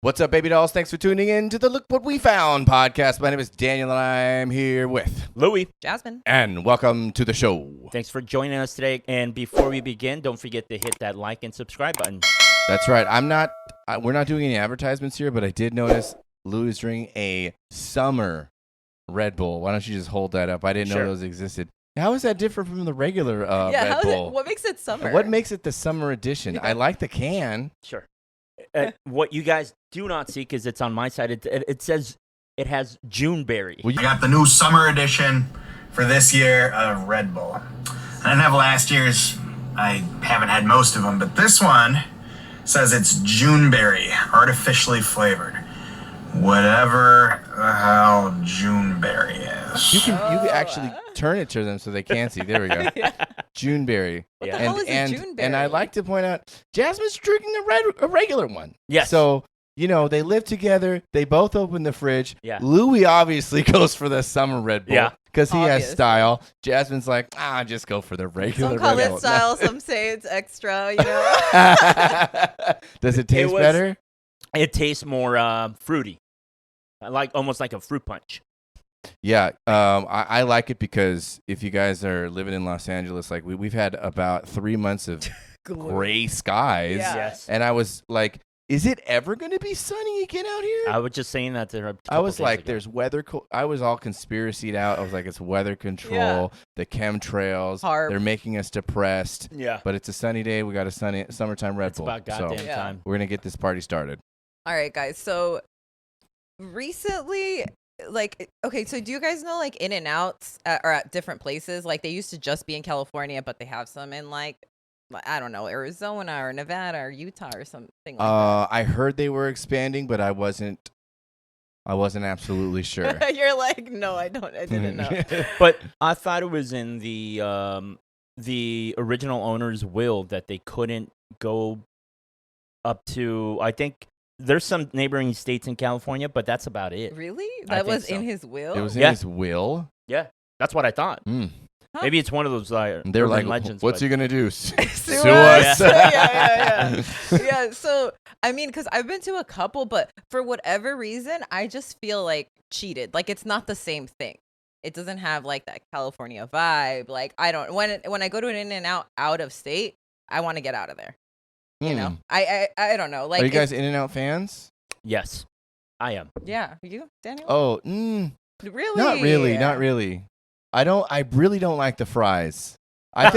What's up, baby dolls? Thanks for tuning in to the Look What We Found podcast. My name is Daniel, and I'm here with Louie. Jasmine. And welcome to the show. Thanks for joining us today. And before we begin, don't forget to hit that like and subscribe button. That's right. We're not doing any advertisements here, but I did notice Louie is drinking a summer Red Bull. Why don't you just hold that up? I didn't know those existed. How is that different from the regular Red Bull? What makes it summer? What makes it the summer edition? I like the can. Sure. What you guys do not see, because it's on my side, it says it has Juneberry. I got the new summer edition for this year of Red Bull. I didn't have last year's. I haven't had most of them, but this one says it's Juneberry, artificially flavored. Whatever the hell Juneberry is. You can actually turn it to them so they can see. There we go. Juneberry. What the hell is a Juneberry? And I'd like to point out, Jasmine's drinking a regular one. Yes. So, they live together. They both open the fridge. Yeah. Louie obviously goes for the summer Red Bull. Yeah. Because he has style. Jasmine's like, just go for the regular Some call Red it Bull. style, some say it's extra, Does it taste better? It tastes more fruity. Almost like a fruit punch. Yeah, I like it because if you guys are living in Los Angeles, like we've had about 3 months of gray skies. Yeah. Yes. And I was like, is it ever going to be sunny again out here? I was just saying that to her. I was like, there's weather. I was all conspiracied out. I was like, it's weather control, the chemtrails. They're making us depressed. Yeah. But it's a sunny day. We got a sunny summertime Red It's Bull. about goddamn time. We're going to get this party started. All right, guys. So recently, so do you guys know In-N-Outs are at different places? Like they used to just be in California, but they have some in I don't know, Arizona or Nevada or Utah or something like that. I heard they were expanding, but I wasn't absolutely sure. You're like, no, I didn't know. But I thought it was in the original owner's will that they couldn't go up to, I think there's some neighboring states in California, but that's about it. Really? That was in his will? It was in his will? Yeah, that's what I thought. Huh? Maybe it's one of those they're like, legends. what's he going to do? Sue us? us? Yeah, so, I mean, because I've been to a couple, but for whatever reason, I just feel cheated. It's not the same thing. It doesn't have that California vibe. I don't, when I go to an In-N-Out out of state, I want to get out of there. You know, I don't know. Are you guys In-N-Out fans? Yes, I am. Yeah, you, Daniel? Oh, really? Not really. I really don't like the fries. I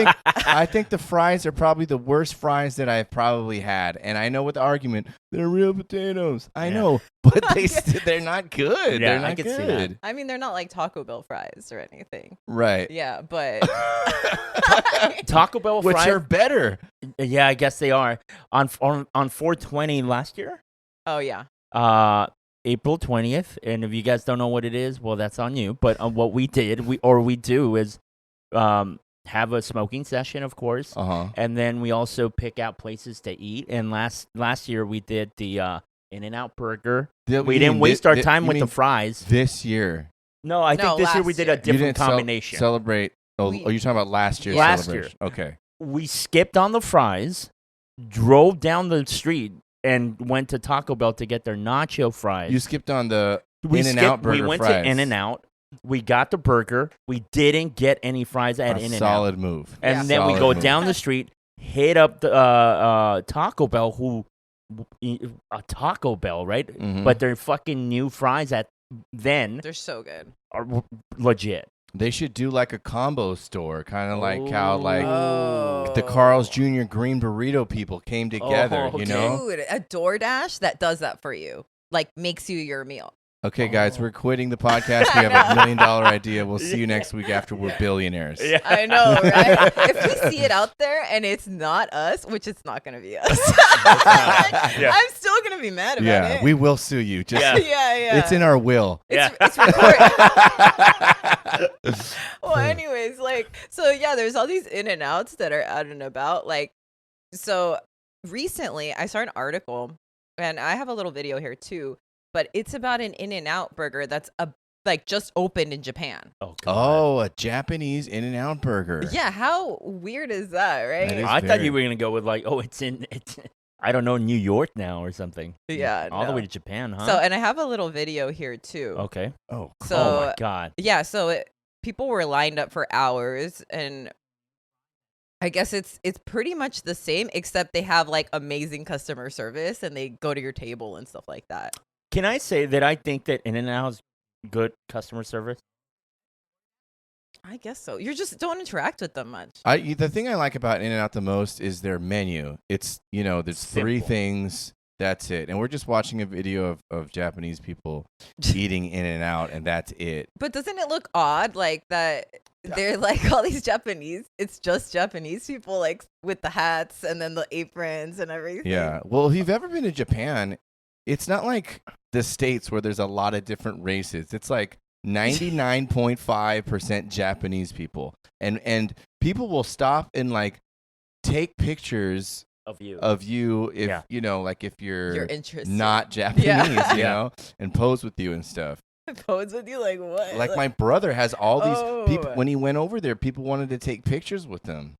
think the fries are probably the worst fries that I've probably had. And I know with the argument, they're real potatoes. I know, but they're not good. Yeah, they're not I can good. see that. I mean, they're not like Taco Bell fries or anything. Right. Yeah, but Taco Bell which fries are better. Yeah, I guess they are. On 420 last year? Oh yeah. April 20th, and if you guys don't know what it is, well, that's on you. But what we do is have a smoking session, of course, and then we also pick out places to eat. And last year we did the In-N-Out burger. We didn't waste our time with the fries. This year? No, I think this year we did a different combination. Celebrate. Are you talking about last year's celebration? Okay. We skipped on the fries, drove down the street, and went to Taco Bell to get their nacho fries. You skipped on the In-N-Out burger. We went fries. to In-N-Out. We got the burger. We didn't get any fries at In-N-Out. Solid move. And then we go down the street, hit up the Taco Bell, a Taco Bell, right? Mm-hmm. But their fucking new fries they're so good. Are legit. They should do a combo store, kind of like how Oh. the Carl's Jr. Green Burrito people came together, okay. you know? Dude, a DoorDash that does that for you. Makes you your meal. Okay, guys, we're quitting the podcast. We have $1 million idea. We'll see you next week after we're billionaires. Yeah. I know, right? If we see it out there and it's not us, which it's not going to be us, I'm still going to be mad about it. Yeah, we will sue you. Just, yeah. It's in our will. It's recorded. Well, anyways, there's all these In-N-Outs that are out and about. So recently I saw an article, and I have a little video here too, but it's about an In-N-Out burger that's just opened in Japan. Oh, a Japanese In-N-Out burger. Yeah, how weird is that, right? That is I thought you were gonna go with I don't know, New York now or something. Yeah, all the no. way to Japan, huh? So, and I have a little video here too. Okay. Oh, So, oh my God. Yeah, so people were lined up for hours, and I guess it's pretty much the same, except they have like amazing customer service, and they go to your table and stuff like that. Can I say that I think that In-N-Out has good customer service? I guess so. You just don't interact with them much. The thing I like about In-N-Out the most is their menu. It's, there's Simple. 3 things. That's it. And we're just watching a video of Japanese people eating In-N-Out, and that's it. But doesn't it look odd, like that they're like all these Japanese? It's just Japanese people, like with the hats and then the aprons and everything. Yeah. Well, if you've ever been to Japan, it's not like the States where there's a lot of different races. It's like 99.5% Japanese people. And people will stop and like take pictures of you if like if you're interested, not Japanese, you know, and pose with you and stuff. Pose with you, like what? Like my brother has all these people. When he went over there, people wanted to take pictures with him.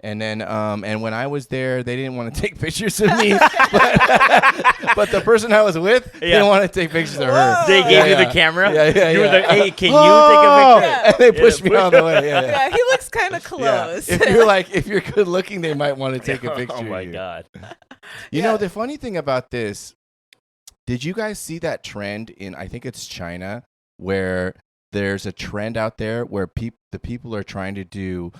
And then, and when I was there, they didn't want to take pictures of me, but the person I was with didn't want to take pictures of her. They gave you the camera? Yeah. You were like, hey, can you take a picture? And they pushed me out of the way. Yeah, he looks kind of close. Yeah. If you're good looking, they might want to take a picture. Oh my of you. God. You know, the funny thing about this, did you guys see that trend in, I think it's China, where there's a trend out there where the people are trying to do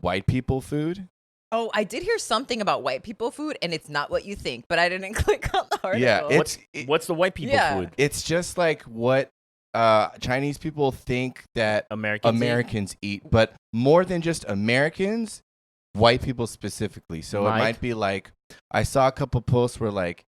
white people food? Oh, I did hear something about white people food, and it's not what you think, but I didn't click on the article. Yeah, what's the white people food? It's just like what Chinese people think that Americans eat, but more than just Americans, white people specifically. So it might be like, I saw a couple posts where like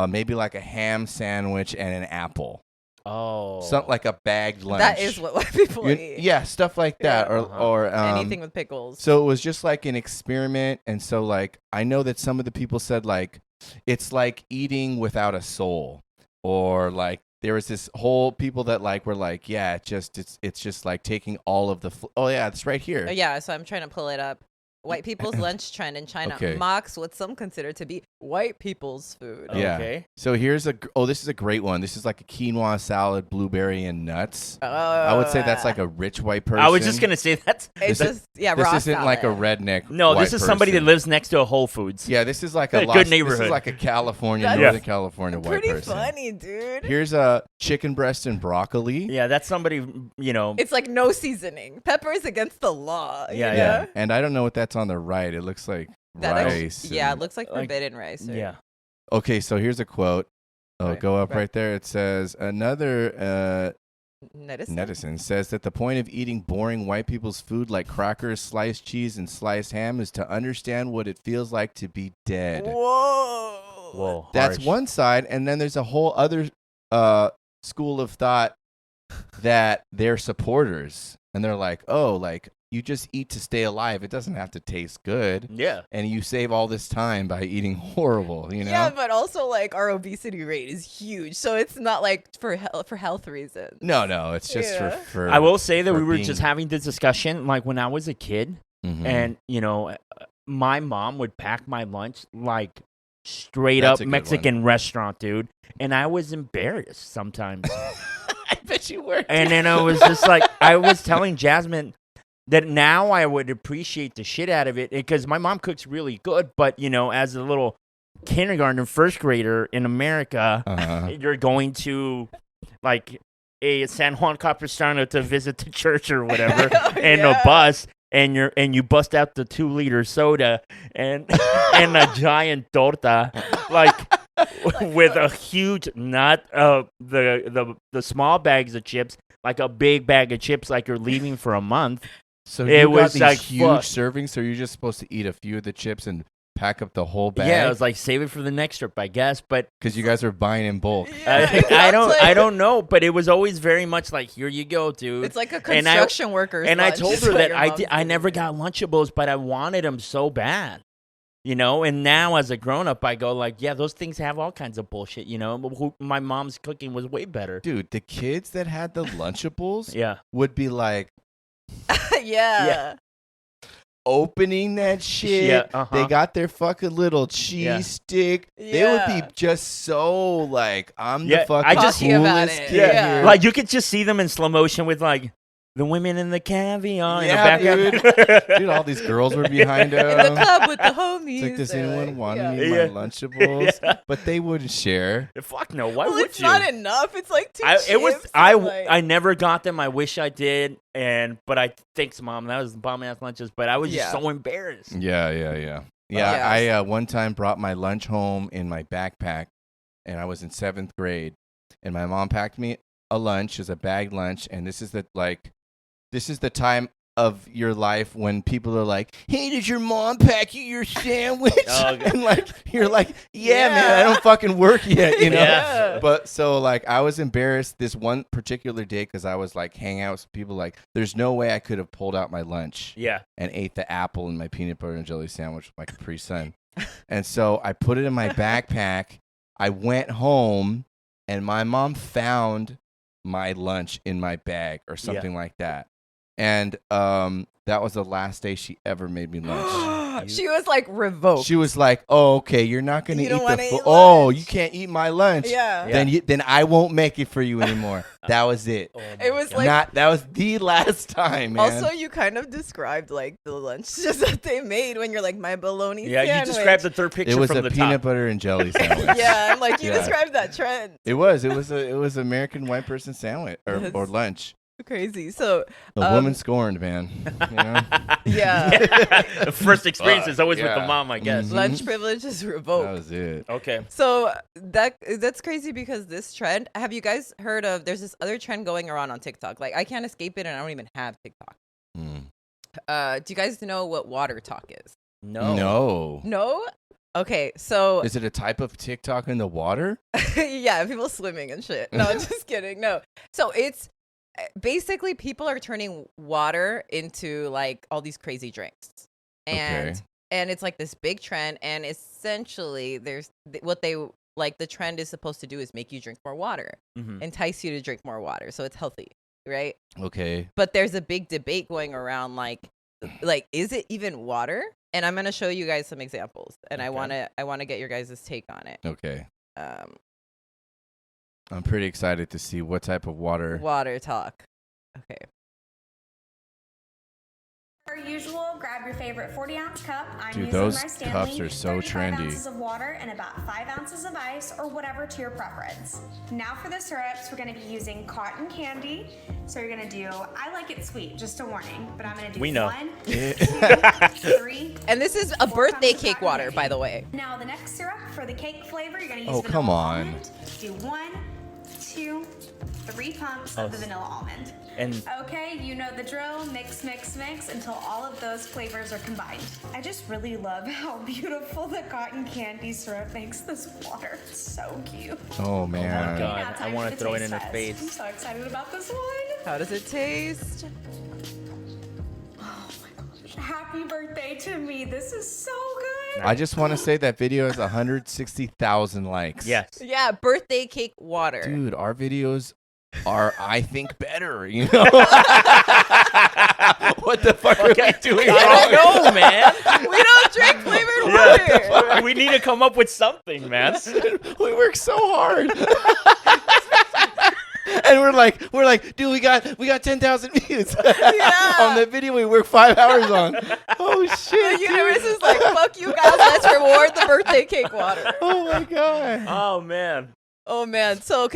maybe like a ham sandwich and an apple. Oh, something like a bagged lunch. That is what white people eat. Yeah, stuff like that, or anything with pickles. So it was just like an experiment, and so like I know that some of the people said like it's like eating without a soul, or like there was this whole people that like were like, yeah, it's just like taking all of the. Oh yeah, it's right here. Yeah, so I'm trying to pull it up. White people's lunch trend in China mocks what some consider to be white people's food. Yeah. Okay. So here's this is a great one. This is like a quinoa salad, blueberry, and nuts. I would say that's like a rich white person. I was just gonna say this isn't salad. Like a redneck. No, this is somebody that lives next to a Whole Foods. Yeah, this is like a good neighborhood. This is like a Northern California white person. Pretty funny, dude. Here's a chicken breast and broccoli. Yeah, that's somebody, It's like no seasoning. Peppers against the law. Yeah. And I don't know what that's on the right. It looks like rice. It looks like forbidden rice. Yeah. Okay, so here's a quote. Go up right there. It says, another netizen says that the point of eating boring white people's food like crackers, sliced cheese, and sliced ham is to understand what it feels like to be dead. Whoa. That's harsh. one side. And then there's a whole other school of thought that they're supporters. And they're like, oh, like, you just eat to stay alive. It doesn't have to taste good. Yeah. And you save all this time by eating horrible, you know? Yeah, but also, like, our obesity rate is huge. So it's not, like, for health reasons. No. It's just for I will say that we were just having this discussion, like, when I was a kid. Mm-hmm. And, my mom would pack my lunch, like, straight up Mexican restaurant, dude. And I was embarrassed sometimes. I bet you were. And then I was just like, I was telling Jasmine that now I would appreciate the shit out of it because my mom cooks really good. But, as a little kindergarten, first grader in America, you're going to, like, a San Juan Capistrano to visit the church or whatever, and a bus. And you bust out the 2-liter soda and a giant torta, like with a huge not the small bags of chips, like a big bag of chips, like you're leaving for a month. So it was these like huge servings. So you're just supposed to eat a few of the chips and pack up the whole bag. Yeah, it was like save it for the next trip, I guess. But because you guys are buying in bulk. I don't know, but it was always very much like, here you go, dude. It's like a construction worker's And lunch. I told her that I never got Lunchables, but I wanted them so bad. And now as a grown-up, I go like, yeah, those things have all kinds of bullshit, My mom's cooking was way better. Dude, the kids that had the Lunchables yeah. would be like... yeah. opening that shit. They got their fucking little cheese stick. They would be just so like, I'm the fucking coolest kid here. Like you could just see them in slow motion with like the women in the caviar in the back. Dude, all these girls were behind them. In the club with the homies. It's like, does anyone want to eat my Lunchables? But they wouldn't share. Fuck no. Why would you? It's not enough. It's like two chips. I never got them. I wish I did. But I thanks, Mom. That was bomb ass lunches. But I was just so embarrassed. Yeah. I one time brought my lunch home in my backpack, and I was in 7th grade, and my mom packed me a lunch, as a bag lunch, and this is the time of your life when people are like, hey, did your mom pack you your sandwich? And like, you're like, yeah, man, I don't fucking work yet, you know? But so like, I was embarrassed this one particular day because I was like hanging out with people like, there's no way I could have pulled out my lunch and ate the apple in my peanut butter and jelly sandwich with my Capri Sun. And so I put it in my backpack. I went home and my mom found my lunch in my bag or something like that. And that was the last day she ever made me lunch. She was like revoked. She was like, "Oh, okay, you're not gonna eat the food. Oh, you can't eat my lunch. Then I won't make it for you anymore." That was it. It was like that was the last time, man. Also, you kind of described like the lunches that they made when you're like my bologna sandwich. You described the third picture. It was from a the peanut top. butter and jelly sandwich. I'm like you described that trend. It was American white person sandwich or lunch. Crazy. So the woman scorned, man. You know? The first experience is always with the mom, I guess. Lunch privilege is revoked. That was it. Okay. So that's crazy because this trend. Have you guys heard of? There's this other trend going around on TikTok. Like I can't escape it, and I don't even have TikTok. Do you guys know what Water-Tok is? No. No. Okay, so is it a type of TikTok in the water? Yeah, people swimming and shit. No, just kidding. No. So it's basically people are turning water into like all these crazy drinks, and it's like this big trend. And essentially, there's what they like. The trend is supposed to do is make you drink more water, entice you to drink more water, so it's healthy, right? Okay. But there's a big debate going around, like is it even water? And I'm gonna show you guys some examples, and I wanna get your guys' take on it. Okay. I'm pretty excited to see what type of Water-Tok. Okay. Per usual, grab your favorite 40-ounce cup. I'm Dude, using those my Stanley, cups are so 35 trendy. ounces of water and about 5 ounces of ice, or whatever to your preference. Now for the syrups, we're going to be using cotton candy. So you're going to do, I like it sweet, just a warning, but I'm going to do 1, 2, 3. And this is a birthday cake water, by the way. Now the next syrup for the cake flavor, you're going to use vanilla come on. almond. Do 1, 2, 3 pumps of the vanilla almond. And okay, you know the drill. Mix, mix, mix until all of those flavors are combined. I just really love how beautiful the cotton candy syrup makes this water. It's so cute. Oh man. Oh my god, I want to throw it in her test. face. I'm so excited about this one. How does it taste? Oh my gosh. Happy birthday to me. This is so good. I just want to say that video has 160,000 likes. Yes. Yeah, birthday cake water. Dude, our videos are, I think, better, you know? What the fuck are we doing wrong? I don't know, man. We don't drink flavored water. We need to come up with something, man. We work so hard. And we're like, dude, we got 10,000 views on the video we worked 5 hours on. Oh shit! The universe is like, fuck you guys. Let's reward the birthday cake water. Oh my god. Oh man. Oh man. So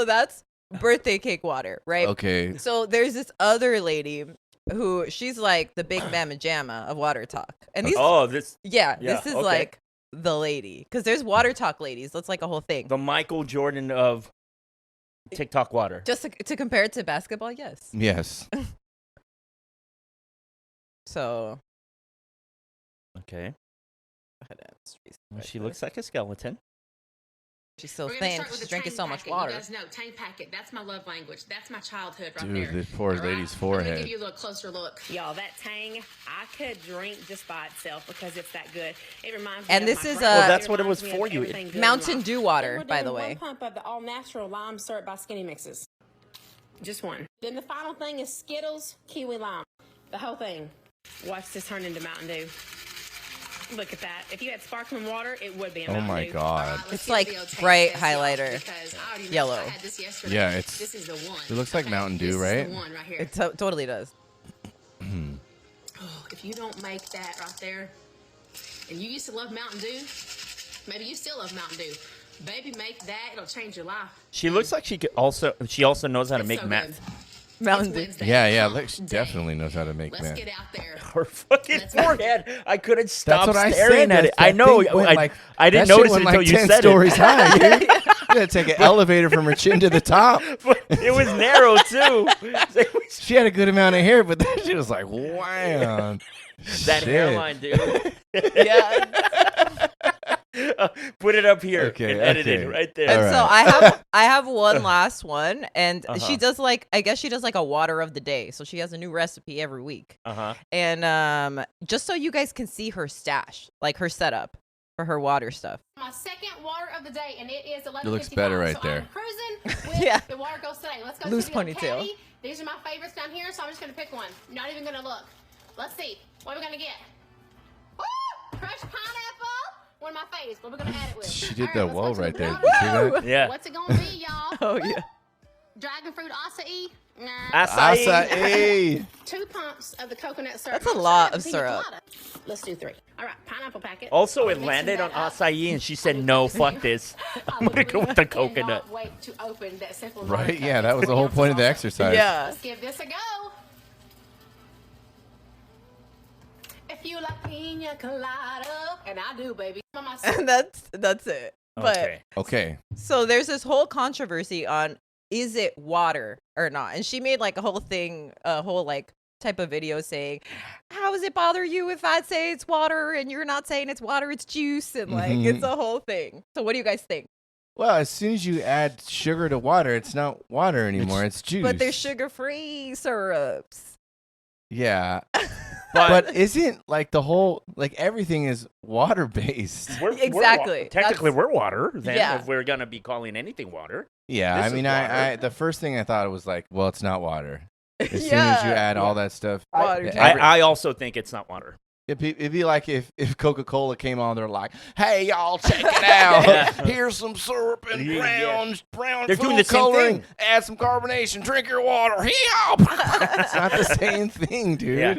that's birthday cake water, right? Okay. So there's this other lady who she's like the big mamma jamma of Water-Tok, and these this is like the lady, because there's Water-Tok ladies. That's like a whole thing. The Michael Jordan of TikTok water. Just to compare it to basketball, yes. Yes. So. Okay. Well, she looks like a skeleton. She's so thin. She's drinking so much water. You guys know, Tang Packet, that's my love language. That's my childhood right there. Dude, this poor lady's forehead. I'm going to give you a little closer look. Y'all, that Tang, I could drink just by itself because it's that good. It reminds me of this my is well, that's what it was for you. Mountain Dew water, by the way. One pump of the all-natural lime syrup by Skinny Mixes. Just one. Then the final thing is Skittles Kiwi Lime. The whole thing. Watch this turn into Mountain Dew. Look at that. If you had sparkling water, it would be a Oh Mountain my Dew. God. It's like bright highlighter. Yellow. Yeah, it's. It looks like Mountain Dew, right? It totally does. Oh, if you don't make that right there, and you used to love Mountain Dew, maybe you still love Mountain Dew. Baby, make that. It'll change your life. She looks like she also knows how to It's make so meth. Mountain Dew. Wednesday. Yeah. Hump She day. definitely knows how to make Let's meth. get out there. Her fucking Let's go. forehead. I couldn't stop That's what I staring said. at it. I know. I didn't notice it until you 10 said stories it. high, dude. You gotta take an elevator from her chin to the top. But it was narrow too. She had a good amount of hair, but then she was like, wow. That Shit. hairline, dude. Yeah. Put it up here Okay, and edit okay. it right there. And All so I have one last one, and Uh-huh. she does I guess she does like a water of the day. So she has a new recipe every week. Uh-huh. And just so you guys can see her stash, like her setup for her water stuff. My second water of the day, and it is 11:55. It looks better right so there. I'm cruising with Yeah. the water goes today. Let's go Loose to the ponytail. caddy. These are my favorites down here, so I'm just gonna pick one. Not even gonna look. Let's see. What are we gonna get? Woo! Crushed pineapple. One of my faves. What are we gonna add it with? She did All that let's well go to right the there. water. Did you see that? Yeah. What's it gonna be, y'all? Oh yeah. Dragon fruit acai. Nah. Acai. Acai. 2 pumps of the coconut syrup. That's a I'm lot sorry, of pina syrup. colada. Let's do 3. All right, pineapple packet. Also, it Mixing landed on that up. acai, and she said, "No, fuck this. I'm gonna go with the coconut." Cannot wait to open that simple Right? water Yeah, cup. that was the whole point of the exercise. Yeah. Let's give this a go. If you like pina colada, and I do, baby. Mama said- And that's it. But Okay. Okay. so there's this whole controversy on is it water or not? And she made like a whole thing, a whole like type of video saying, how does it bother you if I say it's water and you're not saying it's water, it's juice? And like, it's a whole thing. So what do you guys think? Well, as soon as you add sugar to water, it's not water anymore. It's juice. But there's sugar-free syrups. Yeah. But, But isn't like the whole, like everything is water based? Exactly. Technically, we're water. Then, Yeah. if we're gonna be calling anything water. Yeah. This I is mean, water. I the first thing I thought was like, well, it's not water. As soon as you Yeah. add all that stuff. Water. I also think it's not water. It'd be like if Coca-Cola came on, they're like, "Hey, y'all, check it out. Yeah. Here's some syrup and Yeah. brown They're food doing the same coloring. thing. Add some carbonation. Drink your water. It's not the same thing, dude. Yeah.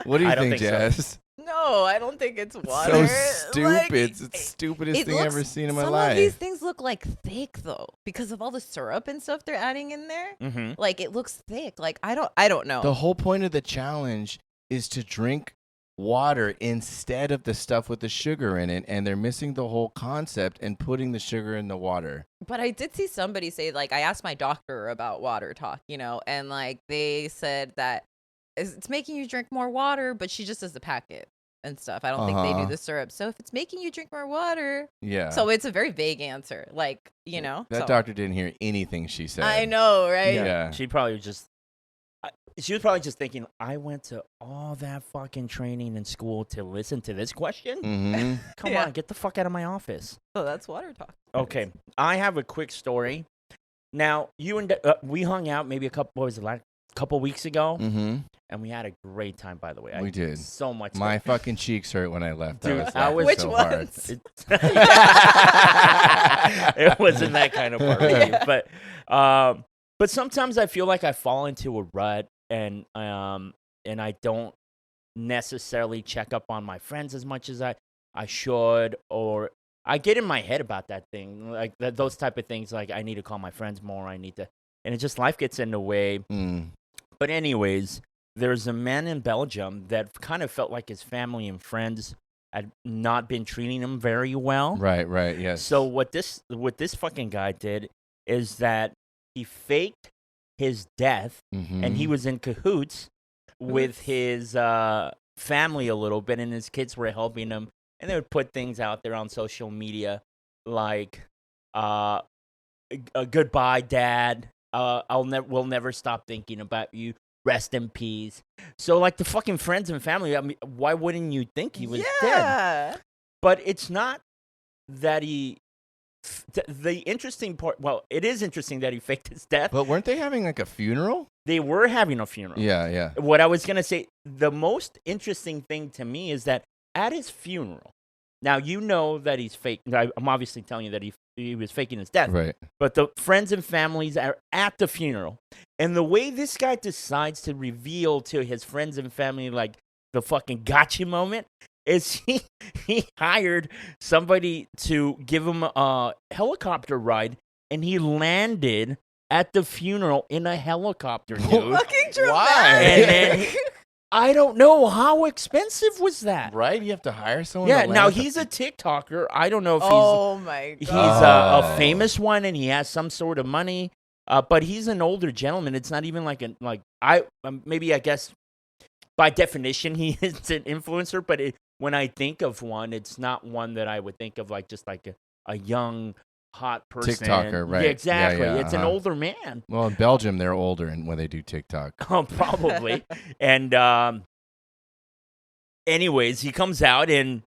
What do you I don't think, think so. Jess? No, I don't think it's It's water. so stupid. Like, It's the stupidest it thing I've looks- ever seen in my some life. of these things look like thick though, because of all the syrup and stuff they're adding in there. Mm-hmm. Like it looks thick. Like I don't know. The whole point of the challenge is to drink water instead of the stuff with the sugar in it, and they're missing the whole concept and putting the sugar in the water. But I did see somebody say, like, I asked my doctor about Water-Tok, and like they said that it's making you drink more water, but she just does the packet and stuff. I don't think they do the syrup. So if it's making you drink more water, Yeah. so it's a very vague answer, like, that so. doctor didn't hear anything she said. I know, right? Yeah. She probably just. She was probably just thinking, I went to all that fucking training in school to listen to this question? Mm-hmm. Come Yeah. on, get the fuck out of my office. So that's Water-Tok. Okay, I have a quick story. Now, you and we hung out maybe a couple weeks ago, Mm-hmm. and we had a great time, by the way. We did. So much My fun. fucking cheeks hurt when I left. Dude, I was Which so ones? It wasn't that kind of barbecue, but sometimes I feel like I fall into a rut, and I don't necessarily check up on my friends as much as I should, or I get in my head about that thing, like those type of things. Like I need to call my friends more. I need to, and it just life gets in the way. Mm. But anyways, there's a man in Belgium that kind of felt like his family and friends had not been treating him very well. Right, yes. So what this fucking guy did is that he faked his death, Mhm. and he was in cahoots with his family a little bit, and his kids were helping him, and they would put things out there on social media like goodbye, Dad. We'll never stop thinking about you. Rest in peace. So like the fucking friends and family, I mean, why wouldn't you think he was dead? Yeah. But it's not that he the interesting part, well, it is interesting that he faked his death. But weren't they having like a funeral? They were having a funeral. Yeah. What I was going to say, the most interesting thing to me is that at his funeral, now you know that he's fake. I'm obviously telling you that he was faking his death. Right. But the friends and families are at the funeral. And the way this guy decides to reveal to his friends and family, like, the fucking gotcha moment, is he hired somebody to give him a helicopter ride, and he landed at the funeral in a helicopter, dude. Fucking dramatic. Why? And then I don't know, how expensive was that? Right? You have to hire someone. Yeah, to now land he's a TikToker. I don't know if Oh my he's god. a famous one and he has some sort of money. But he's an older gentleman. It's not even like I guess by definition he is an influencer. But when I think of one, it's not one that I would think of like just like a young hot person. TikToker, right? Yeah, exactly. Yeah, it's an older man. Well, in Belgium, they're older when they do TikTok. Oh, probably. And anyways, he comes out and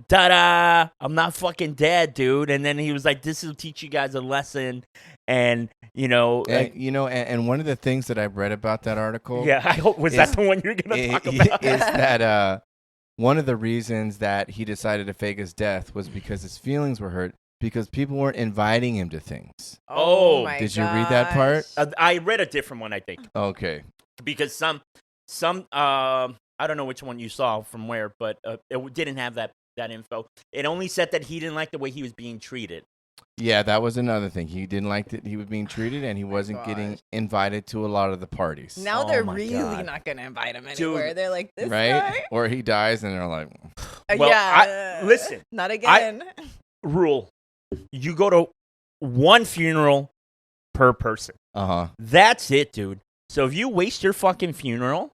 ta-da! I'm not fucking dead, dude. And then he was like, "This will teach you guys a lesson." And and one of the things that I've read about that article, yeah, I hope that the one you're gonna talk about? Is that one of the reasons that he decided to fake his death was because his feelings were hurt because people weren't inviting him to things. Oh, my did you read that part? I read a different one, I think. Okay. Because some I don't know which one you saw from where, but it didn't have that info. It only said that he didn't like the way he was being treated. Yeah, that was another thing. He didn't like that he was being treated, and he wasn't getting invited to a lot of the parties. Now they're really not going to invite him anywhere. Dude, they're like, this right? guy? Or he dies, and they're like, well, yeah. Listen. Not again. Rule. You go to one funeral per person. uh-huh. That's it, dude. So if you waste your fucking funeral,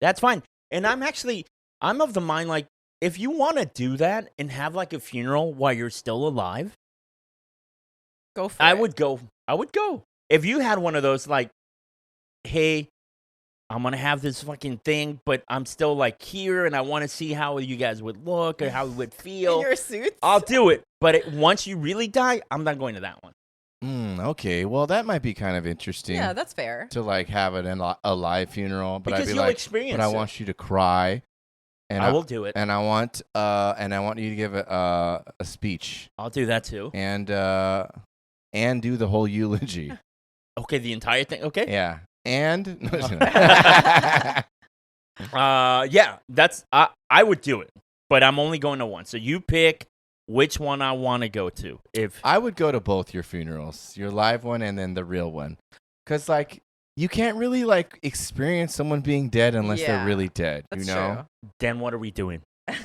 that's fine. And I'm of the mind, like, if you want to do that and have like a funeral while you're still alive, go for it. I would go. If you had one of those, like, hey, I'm going to have this fucking thing, but I'm still like here and I want to see how you guys would look or how it would feel. In your suits? I'll do it. But once you really die, I'm not going to that one. Okay, well, that might be kind of interesting. Yeah, that's fair. To like have it in a live funeral, but because I'd be you'll like, experience but I it. want you to cry, and I will do it. And I want you to give a speech. I'll do that too. And do the whole eulogy. Okay, the entire thing. Okay. Yeah, and yeah, that's I would do it, but I'm only going to one. So you pick which one I want to go to. If I would go to both your funerals, your live one and then the real one, because like you can't really like experience someone being dead unless they're really dead. That's you know. true. Then what are we doing?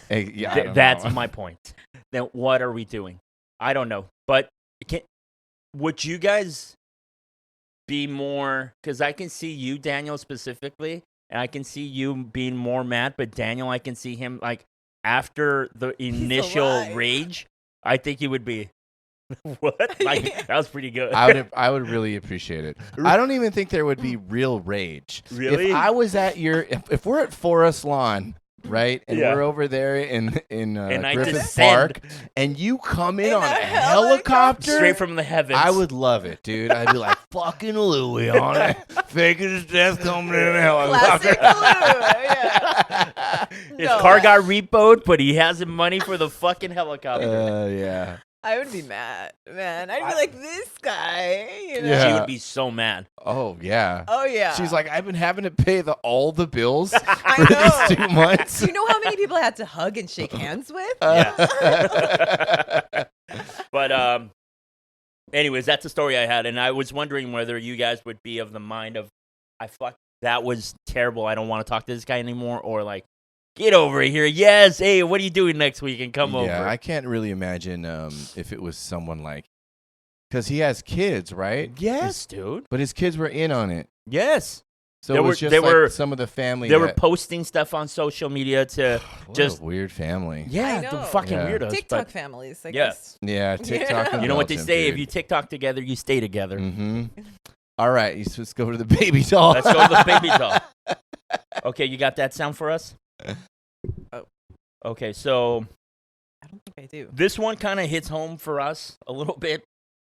Yeah, that's my point. Then what are we doing? I don't know, but would you guys be more? Because I can see you, Daniel, specifically, and I can see you being more mad. But Daniel, I can see him like after the initial rage. I think he would be. What? Like that was pretty good. I would really appreciate it. I don't even think there would be real rage. Really? If I was at if we're at Forest Lawn, right, and we're over there in Griffith Park, and you come in on a helicopter straight from the heavens, I would love it, dude. I'd be like fucking Louie on it, faking his death coming in a helicopter. Classic Louie, yeah. His car got repoed, but he hasn't money for the fucking helicopter. Yeah. I would be mad, man. I'd be like, this guy, you know? Yeah. She would be so mad. Oh yeah. Oh yeah. She's like, I've been having to pay all the bills I for know. these 2 months. Do you know how many people I had to hug and shake hands with? Yeah. But anyways, that's the story I had, and I was wondering whether you guys would be of the mind of, that was terrible. I don't want to talk to this guy anymore, or like, get over here. Yes. Hey, what are you doing next week? And come over. Yeah, I can't really imagine if it was someone like, because he has kids, right? Yes, dude. But his kids were in on it. Yes. So it was just some of the family. They were posting stuff on social media to just a weird family. Yeah, the fucking weirdos. TikTok families, I guess. Yeah, TikTok. Yeah. You know what they say? If you TikTok together, you stay together. Mm-hmm. All right, let's go to the Babydoll. Let's go to the Babydoll. Okay, you got that sound for us? Oh. Okay, so I don't think I do. This one kind of hits home for us a little bit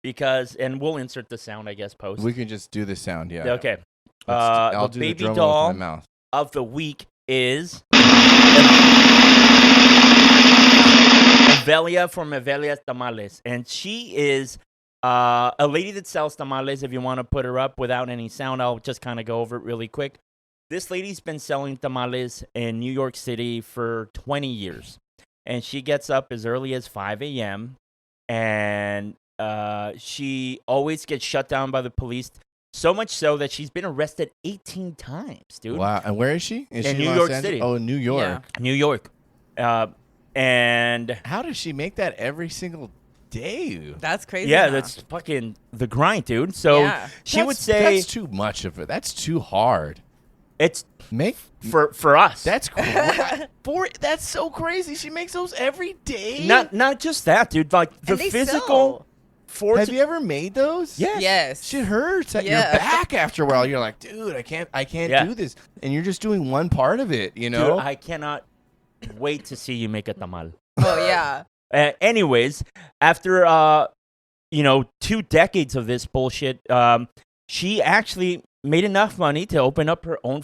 because, and we'll insert the sound, I guess, post. We can just do the sound, yeah. Okay. I'll The do the baby drum roll doll with my mouth. of the week is Evelia from Evelia's Tamales. And she is a lady that sells tamales. If you want to put her up without any sound, I'll just kind of go over it really quick. This lady's been selling tamales in New York City for 20 years. And she gets up as early as 5 a.m. And she always gets shut down by the police. So much so that she's been arrested 18 times, dude. Wow. And where is she? Is in she New Los York Angeles? City. Oh, in New York. Yeah. New York. And How does she make that every single day? That's crazy. yeah, huh? that's fucking the grind, dude. So Yeah. she would say that's too much of it. That's too hard. it's Make for us. that's that's so crazy. She makes those every day. not just that, dude. Like the And they physical sell. force. Have you ever made those? Yes. Yes. Shit hurts at Yeah. your back after a while. You're like, dude, I can't Yeah. do this. And you're just doing one part of it, you Dude, know? I cannot wait to see you make a tamal. Oh yeah. Anyways, after 2 decades of this bullshit, she actually made enough money to open up her own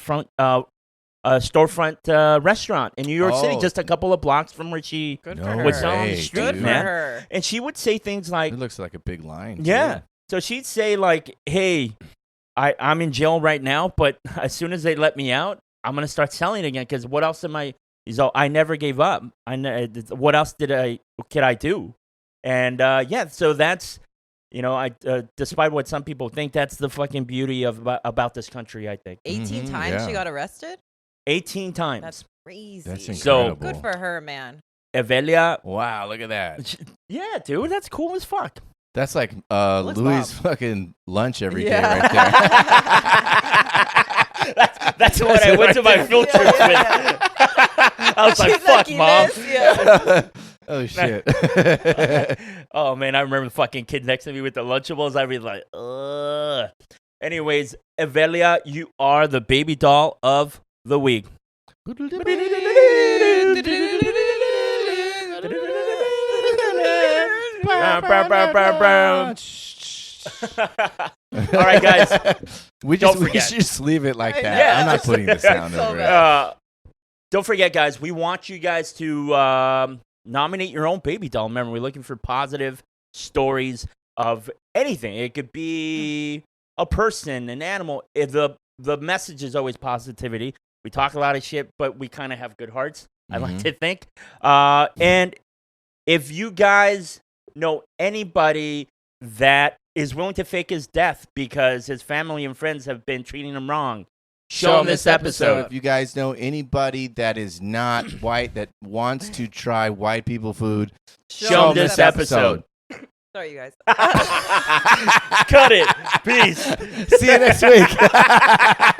storefront restaurant in New York City, Oh. just a couple of blocks from where she Good No for her. was on the way, street, Good dude. for man. her. And she would say things like, It looks like a big line. yeah. too. So she'd say like, hey, I'm in jail right now, but as soon as they let me out, I'm going to start selling again because what else am I? He's all, I never gave up. What else could I do? And yeah, so that's, despite what some people think, that's the fucking beauty of about this country, I think. 18 Mhm, times she yeah. got arrested. 18 times. That's crazy. That's So- incredible. Good for her, man. Evelia. Wow, look at that. Yeah, dude, that's cool as fuck. That's like Looks Louis' bomb. fucking lunch every day Yeah. right there. That's what I went to my field trip with. I was like, fuck, Mom. Yeah. Oh shit. Oh, man, I remember the fucking kid next to me with the Lunchables. I'd be like, ugh. Anyways, Evelia, you are the baby doll of the week. All right, guys. We Don't should forget. just leave it like I that. know. I'm not putting the sound So over it. bad. Don't forget, guys, we want you guys to nominate your own baby doll. Remember, we're looking for positive stories of anything. It could be a person, an animal. The message is always positivity. We talk a lot of shit, but we kind of have good hearts, I like to think. And if you guys know anybody that is willing to fake his death because his family and friends have been treating him wrong, show him this episode. If you guys know anybody that is not white that wants to try white people food, Show him this episode. Sorry, you guys. Cut it. Peace. See you next week.